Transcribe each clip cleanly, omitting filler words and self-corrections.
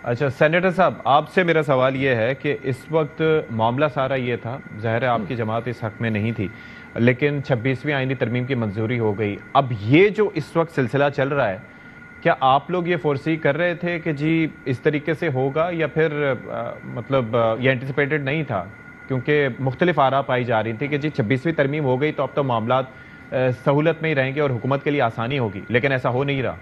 اچھا سینیٹر صاحب، آپ سے میرا سوال یہ ہے کہ اس وقت معاملہ سارا یہ تھا، ظاہر ہے آپ کی جماعت اس حق میں نہیں تھی، لیکن 26ویں آئینی ترمیم کی منظوری ہو گئی. اب یہ جو اس وقت سلسلہ چل رہا ہے، کیا آپ لوگ یہ فورسی کر رہے تھے کہ جی اس طریقے سے ہوگا، یا پھر مطلب یہ اینٹیسپیٹڈ نہیں تھا؟ کیونکہ مختلف آراء پائی جا رہی تھی کہ جی 26ویں ترمیم ہو گئی تو اب تو معاملات سہولت میں ہی رہیں گے اور حکومت کے لیے آسانی ہوگی، لیکن ایسا ہو نہیں رہا.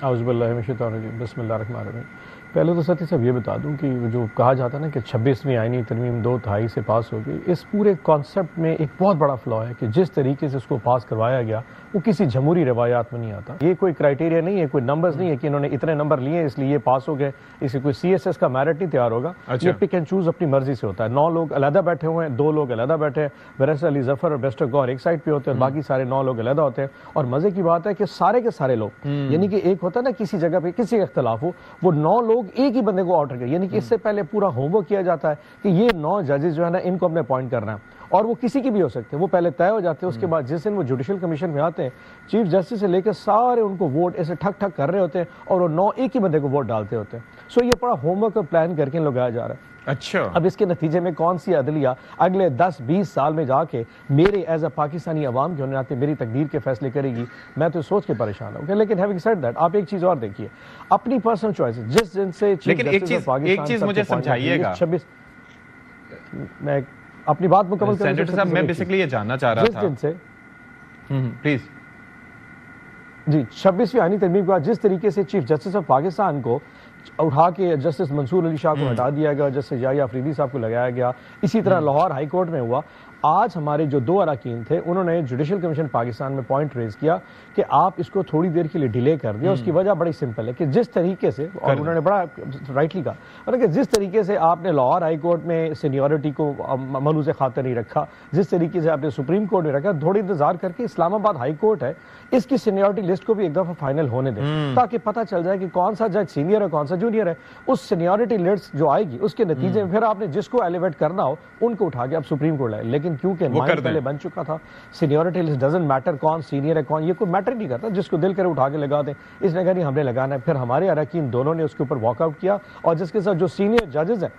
اعوذ باللہ من الشیطان الرجیم، بسم اللہ الرحمن الرحیم. پہلے تو ساتھی صاحب یہ بتا دوں کہ جو کہا جاتا ہے نا کہ 26ویں آئینی ترمیم 2/3 سے پاس ہو گئی، اس پورے کانسیپٹ میں ایک بہت بڑا فلا ہے کہ جس طریقے سے اس کو پاس کروایا گیا وہ کسی جمہوری روایات میں نہیں آتا. یہ کوئی کرائٹیریا نہیں ہے، کوئی نمبرز نہیں ہے کہ انہوں نے اتنے نمبر لیے اس لیے یہ پاس ہو گئے، اس سے کوئی سی ایس ایس کا میرٹ نہیں تیار ہوگا. یہ پک اینڈ چوز اپنی مرضی سے ہوتا ہے. 9 لوگ علیحدہ بیٹھے ہوئے ہیں، 2 لوگ علیحدہ بیٹھے ہیں، بیرسٹر علی ظفر اور بیرسٹر گور ایک سائڈ پہ ہوتے ہیں، باقی سارے 9 لوگ علیحدہ ہوتے ہیں. اور مزے کی بات ہے کہ سارے کے سارے لوگ، یعنی کہ ایک ہوتا ہے نا کسی جگہ پہ کسی کا اختلاف ہو، وہ 9 لوگ ایک ہی بندے کو آرڈر کریں، یعنی کہ اس سے پہلے پورا ہوم ورک کیا جاتا ہے کہ یہ 9 ججز جو ہے نا ان کو ہم نے اپوائنٹ کرنا ہے، اور وہ کسی کی بھی ہو سکتے ہیں، وہ پہلے طے ہو جاتے ہیں. اس کے بعد جس دن وہ جوڈیشل کمیشن میں آتے ہیں، چیف جسٹس سے لے کے سارے ان کو ووٹ ایسے ٹھک ٹھک کر رہے ہوتے ہیں اور وہ 9 ایک ہی بندے کو ووٹ ڈالتے ہوتے ہیں. سو یہ بڑا ہوم ورک اور پلان کر کے لگایا جا رہا ہے. اچھا، اب اس کے نتیجے میں کون سی عدلیہ اگلے 10-20 سال میں جا کے میرے ایز اے پاکستانی عوام کے ہونے ناطے میری تقدیر کے فیصلے کرے گی، میں تو سوچ کے پریشان ہوں. لیکن ہیونگ سیڈ دیٹ، آپ ایک چیز اور دیکھیے، اپنی پرسنل چوائس جس دن سے لیکن ایک چیز مجھے سمجھائیے گا، میں اپنی بات مکمل کروں. سینیٹر صاحب میں بیسیکلی یہ جاننا چاہ رہا تھا جس دن سے پلیز جی 26ویں آئینی ترمیم کا جس طریقے سے چیف جسٹس آف پاکستان کو اٹھا کے جسٹس منصور علی شاہ کو ہٹا دیا گیا، جسٹس یحییٰ آفریدی صاحب کو لگایا گیا، اسی طرح لاہور ہائی کورٹ میں ہوا. آج ہمارے جو 2 اراکین تھے انہوں نے جوڈیشل کمیشن پاکستان میں پوائنٹ ریز کیا کہ آپ اس کو تھوڑی دیر کے لیے ڈیلے کر دیں. اس کی وجہ بڑی سمپل ہے کہ جس طریقے سے، اور انہوں نے بڑا رائٹلی کہا کہ جس طریقے سے آپ نے لاہور ہائی کورٹ میں سینیورٹی کو ملوث خاطر نہیں رکھا، جس طریقے سے آپ نے سپریم کورٹ میں رکھا، تھوڑی انتظار کر کے اسلام آباد ہائی کورٹ ہے اس کی سینیورٹی لسٹ کو بھی ایک دفعہ فائنل ہونے دیں تاکہ پتہ چل جائے کہ کون سا جج سینئر ہے کون سا جونیئر ہے. اس سینیورٹی لسٹ جو آئے گی اس کے نتیجے میں پھر آپ نے جس کو ایلیویٹ کرنا ہو ان کو اٹھا کے آپ سپریم کورٹ لائے. لیکن کیونکہ مائنڈ پہلے بن چکا تھا، سینیورٹی لسٹ ڈزنٹ میٹر کون سینئر ہے کون، یہ کوئی میٹر نہیں کرتا، جس کو دل کرے اٹھا کے لگا دیں. اس نے کہا نہیں ہم نے لگانا ہے. پھر ہمارے اراکین دونوں نے اس کے اوپر واک آؤٹ کیا، اور جس کے ساتھ جو سینئر ججز ہیں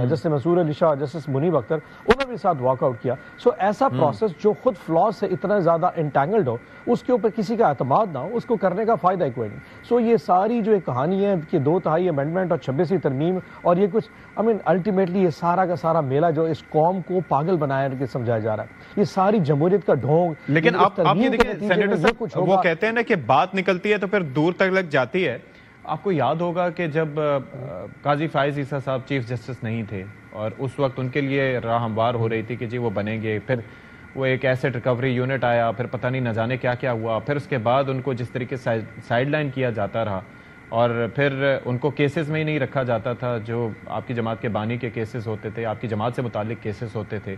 جسٹس منصور علی شاہ، جسٹس منیب اختر، انہوں نے ساتھ واک آؤٹ کیا. سو ایسا پروسیس جو خود فلاز سے اتنا زیادہ انٹینگلڈ ہو، اس کے اوپر کسی کا اعتماد نہ ہو، اس کو کرنے کا فائدہ کوئی نہیں. سو یہ ساری جو ایک کہانی ہے کہ 2/3 امینڈمنٹ اور 26ویں ترمیم اور یہ کچھ الٹیمیٹلی یہ سارا کا سارا میلہ جو اس قوم کو پاگل بنایا کے سمجھایا جا رہا ہے، یہ ساری جمہوریت کا ڈھونگ. لیکن آپ یہ دیکھیں سینیٹر صاحب، وہ کہتے ہیں نا کہ بات نکلتی ہے تو پھر دور تک لگ جاتی ہے. آپ کو یاد ہوگا کہ جب قاضی فائز عیسیٰ صاحب چیف جسٹس نہیں تھے اور اس وقت ان کے لیے راہ ہموار ہو رہی تھی کہ جی وہ بنیں گے، پھر وہ ایک ایسٹ ریکوری یونٹ آیا، پھر پتہ نہیں نہ جانے کیا کیا ہوا، پھر اس کے بعد ان کو جس طریقے سے سائیڈ لائن کیا جاتا رہا اور پھر ان کو کیسز میں ہی نہیں رکھا جاتا تھا جو آپ کی جماعت کے بانی کے کیسز ہوتے تھے، آپ کی جماعت سے متعلق کیسز ہوتے تھے.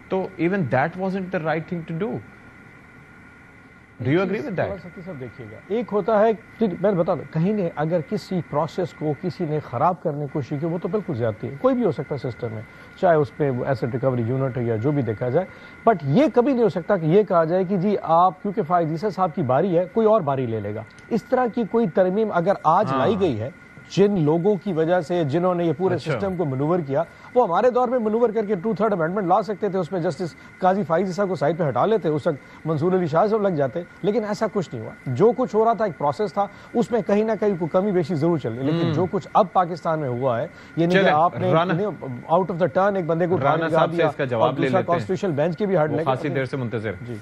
تو even that wasn't the right thing to do. Do you agree with that? سب دیکھیے گا، ایک ہوتا ہے میں بتا دوں، کہیں نے اگر کسی پروسیس کو کسی نے خراب کرنے کی کوشش کی وہ تو بالکل زیادتی ہے، کوئی بھی ہو سکتا ہے سسٹم میں، چاہے اس پہ ایسٹ ریکوری یونٹ ہے یا جو بھی دیکھا جائے. بٹ یہ کبھی نہیں ہو سکتا کہ یہ کہا جائے کہ جی آپ کیونکہ فائز عیسیٰ صاحب کی باری ہے کوئی اور باری لے لے گا. اس طرح کی کوئی ترمیم اگر آج لائی گئی ہے جن لوگوں کی وجہ سے جنہوں نے یہ پورے سسٹم کو منور کیا، وہ ہمارے دور میں منور کر کے 2/3 امینڈمنٹ لا سکتے تھے، اس میں جسٹس قاضی فائز عیسیٰ کو سائڈ پہ ہٹا لیتے، اس وقت منصور علی شاہ سے لگ جاتے. لیکن ایسا کچھ نہیں ہوا. جو کچھ ہو رہا تھا ایک پروسیس تھا، اس میں کہیں نہ کہیں کوئی کمی بیشی ضرور چل رہی. لیکن جو کچھ اب پاکستان میں ہوا ہے یہ نہیں کہ آپ نے آؤٹ آف دا ٹرن ایک بندے کو رانا صاحب سے اس کا جواب لے لیتے ہیں، کانسٹیٹیوشنل بینچ کے بھی ہٹ لے خاصی دیر سے منتظر. جی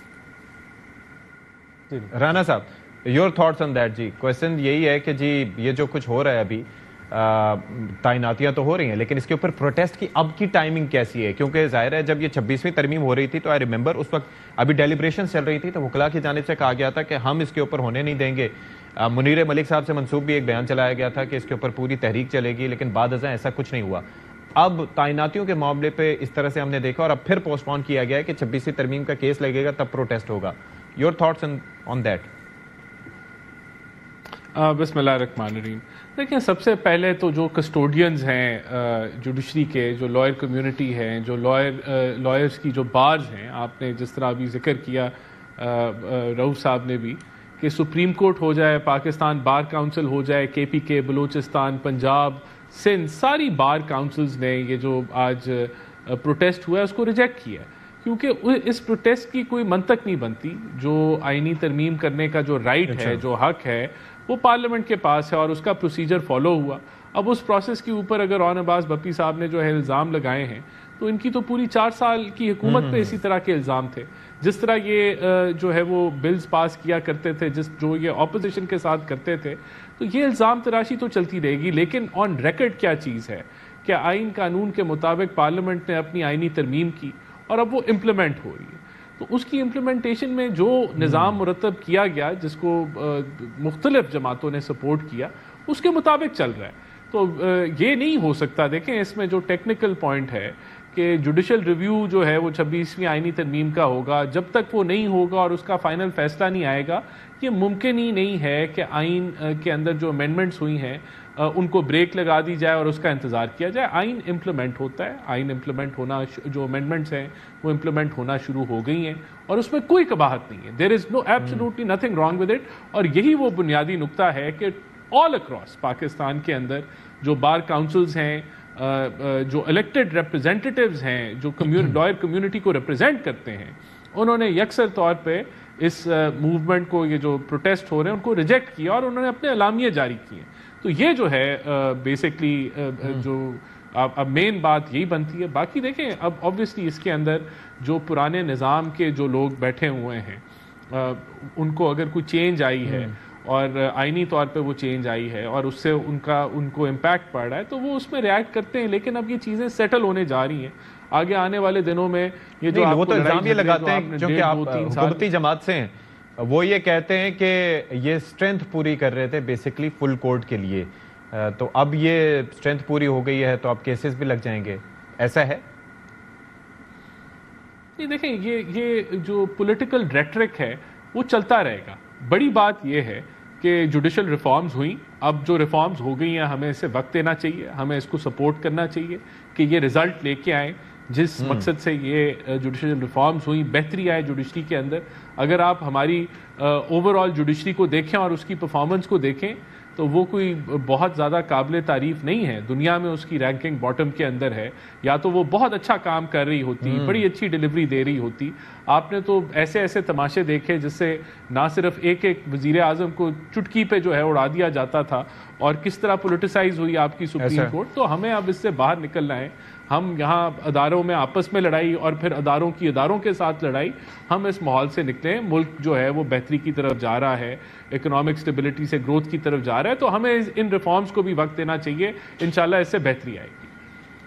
رانا صاحب یور تھاٹس آن دیٹ. جی کوشچن یہی ہے کہ جی یہ جو کچھ ہو رہا ہے ابھی، تعیناتیاں تو ہو رہی ہیں لیکن اس کے اوپر پروٹیسٹ کی اب کی ٹائمنگ کیسی ہے؟ کیونکہ ظاہر ہے جب یہ 26ویں ترمیم ہو رہی تھی تو آئی ریمبر اس وقت ابھی ڈیلیبریشن چل رہی تھی تو وکلاء کی جانب سے کہا گیا تھا کہ ہم اس کے اوپر ہونے نہیں دیں گے. منیر ملک صاحب سے منسوب بھی ایک بیان چلایا گیا تھا کہ اس کے اوپر پوری تحریک چلے گی، لیکن بعد ازاں ایسا کچھ نہیں ہوا. اب تعیناتیوں کے معاملے پہ اس طرح سے ہم نے دیکھا اور اب پھر پوسٹ پون کیا گیا ہے کہ 26ویں ترمیم کا کیس لگے گا تب پروٹیسٹ ہوگا. Your thoughts on that? بسم اللہ الرحمن الرحیم. دیکھیں سب سے پہلے تو جو کسٹوڈینز ہیں جوڈیشری کے، جو لائر کمیونٹی ہیں، جو لائرز کی جو بارز ہیں، آپ نے جس طرح ابھی ذکر کیا رؤوف صاحب نے بھی، کہ کہ سپریم کورٹ ہو جائے, پاکستان بار کاؤنسل ہو جائے, KPK, بلوچستان, پنجاب, سندھ, ساری بار کاؤنسلز نے یہ جو آج پروٹیسٹ ہوا ہے اس کو ریجیکٹ کیا ہے, کیونکہ اس پروٹیسٹ کی کوئی منطق نہیں بنتی. جو آئینی ترمیم کرنے کا جو رائٹ ہے, جو حق ہے, وہ پارلیمنٹ کے پاس ہے اور اس کا پروسیجر فالو ہوا. اب اس پروسیس کے اوپر اگر رون عباس بپی صاحب نے جو ہے الزام لگائے ہیں, تو ان کی تو پوری 4 سال کی حکومت پہ اسی طرح کے الزام تھے. جس طرح یہ جو ہے وہ بلز پاس کیا کرتے تھے, جو یہ اپوزیشن کے ساتھ کرتے تھے, تو یہ الزام تراشی تو چلتی رہے گی. لیکن آن ریکارڈ کیا چیز ہے کہ آئین قانون کے مطابق پارلیمنٹ نے اپنی آئینی ترمیم کی اور اب وہ امپلیمنٹ ہو رہی ہے. تو اس کی امپلیمنٹیشن میں جو نظام مرتب کیا گیا, جس کو مختلف جماعتوں نے سپورٹ کیا, اس کے مطابق چل رہا ہے. تو یہ نہیں ہو سکتا. دیکھیں اس میں جو ٹیکنیکل پوائنٹ ہے کہ جوڈیشل ریویو جو ہے وہ 26ویں آئینی ترمیم کا ہوگا, جب تک وہ نہیں ہوگا اور اس کا فائنل فیصلہ نہیں آئے گا, یہ ممکن ہی نہیں ہے کہ آئین کے اندر جو امینڈمنٹس ہوئی ہیں ان کو بریک لگا دی جائے اور اس کا انتظار کیا جائے. آئین امپلیمنٹ ہوتا ہے, آئین امپلیمنٹ ہونا, جو امینڈمنٹس ہیں وہ امپلیمنٹ ہونا شروع ہو گئی ہیں اور اس میں کوئی قباحت نہیں ہے. There is no absolutely nothing wrong with it. اور یہی وہ بنیادی نقطہ ہے کہ آل اکراس پاکستان کے اندر جو بار کاؤنسلز ہیں, جو الیکٹڈ ریپرزینٹیٹیوز ہیں, جو لائر کمیونٹی کو ریپرزینٹ کرتے ہیں, انہوں نے یکسر طور پہ اس موومنٹ کو, یہ جو پروٹیسٹ ہو رہے ہیں, ان کو ریجیکٹ کیا اور انہوں نے اپنے اعلامیے جاری کیے. تو یہ جو ہے بیسکلی جو اب مین بات یہی بنتی ہے. باقی دیکھیں اب آبویسلی اس کے اندر جو پرانے نظام کے جو لوگ بیٹھے ہوئے ہیں, ان کو اگر کوئی چینج آئی ہے اور آئینی طور پہ وہ چینج آئی ہے اور اس سے ان کو امپیکٹ پڑ رہا ہے, تو وہ اس میں ریئیکٹ کرتے ہیں. لیکن اب یہ چیزیں سیٹل ہونے جا رہی ہیں. آگے آنے والے دنوں میں یہ جو وہ تو الزام یہ لگاتے ہیں جو کہ آپ حکومتی جماعت سے ہیں, وہ یہ کہتے ہیں کہ یہ اسٹرینتھ پوری کر رہے تھے بیسکلی فل کورٹ کے لیے, تو اب یہ اسٹرینتھ پوری ہو گئی ہے تو اب کیسز بھی لگ جائیں گے, ایسا ہے؟ نہیں دیکھیں, یہ جو پولیٹیکل ریٹرک ہے وہ چلتا رہے گا. بڑی بات یہ ہے کہ جوڈیشل ریفارمز ہوئیں, اب جو ریفارمز ہو گئی ہیں ہمیں اسے وقت دینا چاہیے, ہمیں اس کو سپورٹ کرنا چاہیے کہ یہ رزلٹ لے کے آئیں. جس مقصد سے یہ جوڈیشل ریفارمز ہوئیں, بہتری آئے جوڈیشری کے اندر. اگر آپ ہماری اوور آل جوڈیشری کو دیکھیں اور اس کی پرفارمنس کو دیکھیں تو وہ کوئی بہت زیادہ قابل تعریف نہیں ہے. دنیا میں اس کی رینکنگ باٹم کے اندر ہے. یا تو وہ بہت اچھا کام کر رہی ہوتی, بڑی اچھی ڈیلیوری دے رہی ہوتی. آپ نے تو ایسے تماشے دیکھے جس سے نہ صرف ایک وزیر اعظم کو چٹکی پہ جو ہے اڑا دیا جاتا تھا, اور کس طرح پولیٹیسائز ہوئی آپ کی سپریم کورٹ. تو ہمیں اب اس سے باہر نکلنا ہے. ہم یہاں اداروں میں آپس میں لڑائی اور پھر اداروں کی اداروں کے ساتھ لڑائی, ہم اس ماحول سے نکلیں. ملک جو ہے وہ بہتری کی طرف جا رہا ہے, اکنامک سٹیبلٹی سے گروتھ کی طرف جا رہا ہے, تو ہمیں ان ریفارمز کو بھی وقت دینا چاہیے. انشاءاللہ اس سے بہتری آئے گی.